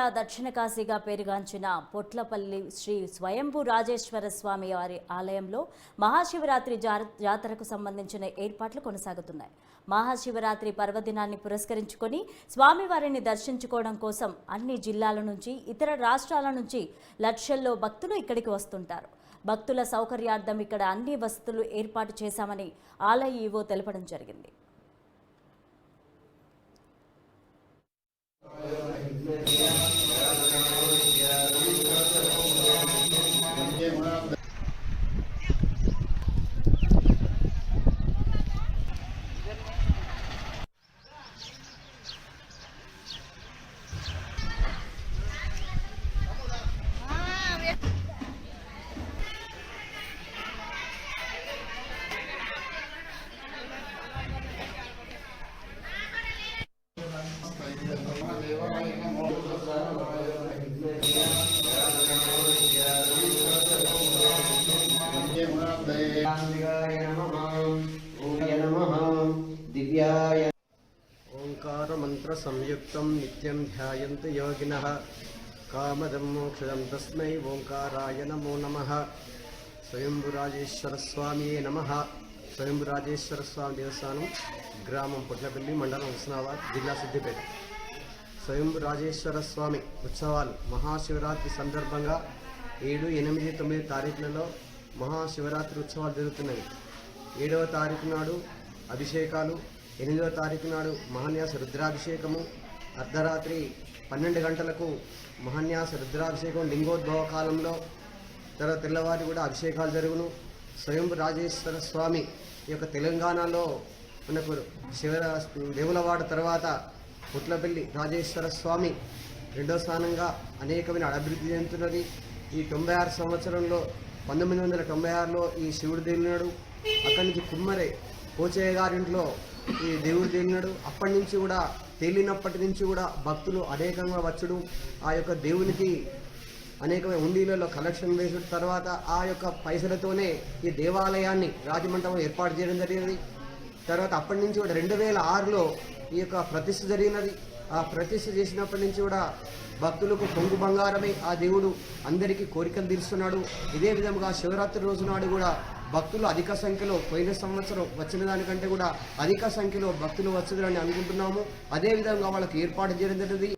జిల్లా దక్షిణ కాశీగా పేరుగాంచిన పొట్లపల్లి శ్రీ స్వయంభూ రాజేశ్వర స్వామి వారి ఆలయంలో మహాశివరాత్రి జాతరకు సంబంధించిన ఏర్పాట్లు కొనసాగుతున్నాయి. మహాశివరాత్రి పర్వదినాన్ని పురస్కరించుకొని స్వామివారిని దర్శించుకోవడం కోసం అన్ని జిల్లాల నుంచి, ఇతర రాష్ట్రాల నుంచి లక్షల్లో భక్తులు ఇక్కడికి వస్తుంటారు. భక్తుల సౌకర్యార్థం ఇక్కడ అన్ని వసతులు ఏర్పాటు చేశామని ఆలయ ఈవో తెలపడం జరిగింది. ओंकार मंत्र संयुक्तं नित्यं ध्यायन्ति योगिनः कामदं मोक्षदं तस्मै ओंकाराय नमो नमः। स्वयंभूराजेश्वर स्वामिये नमः। स्वयंभूराजेश्वर स्वामी देवस्थानं ग्रामं पुट्लपल्ली मंडलं हुस्नाबाद जिल्ला सिद्दिपेट। స్వయంభూరాజేశ్వర స్వామి ఉత్సవాలు మహాశివరాత్రి సందర్భంగా 7, 8, 9 తారీఖులలో మహాశివరాత్రి ఉత్సవాలు జరుగుతున్నాయి. 7వ తారీఖు నాడు అభిషేకాలు, 8వ తారీఖు నాడు మహాన్యాస రుద్రాభిషేకము, అర్ధరాత్రి 12 గంటలకు మహాన్యాస రుద్రాభిషేకం లింగోద్భవ కాలంలో, తర్వాత తెల్లవారి కూడా అభిషేకాలు జరుగును. స్వయంభూరాజేశ్వర స్వామి ఈ యొక్క తెలంగాణలో మనకు దేవులవాడ తర్వాత పొట్లపల్లి రాజేశ్వర స్వామి 2వ స్థానంగా అనేకమైన అభివృద్ధి చెందుతున్నది. ఈ 96 సంవత్సరంలో 1996లో ఈ శివుడు తేలినాడు. అక్కడి నుంచి కుమ్మరే పోచయ్య గారింట్లో ఈ దేవుడు తేలినాడు. అప్పటి నుంచి కూడా తేలినప్పటి నుంచి కూడా భక్తులు అనేకంగా వచ్చుడు, ఆ యొక్క దేవునికి అనేకమైన హుండీలలో కలెక్షన్ వేసుడు, తర్వాత ఆ యొక్క పైసలతోనే ఈ దేవాలయాన్ని రాజమండ్రిలో ఏర్పాటు చేయడం జరిగింది. తర్వాత అప్పటి నుంచి కూడా 2006లో ఈ యొక్క ప్రతిష్ఠ జరిగినది. ఆ ప్రతిష్ఠ చేసినప్పటి నుంచి కూడా భక్తులకు పొంగు బంగారమే ఆ దేవుడు అందరికీ కోరికలు తీరుస్తున్నాడు. ఇదే విధంగా శివరాత్రి రోజు నాడు కూడా భక్తులు అధిక సంఖ్యలో, పోయిన సంవత్సరం వచ్చిన దానికంటే కూడా అధిక సంఖ్యలో భక్తులు వచ్చుదని అనుకుంటున్నాము. అదేవిధంగా వాళ్ళకి ఏర్పాటు చేయడం జరిగింది.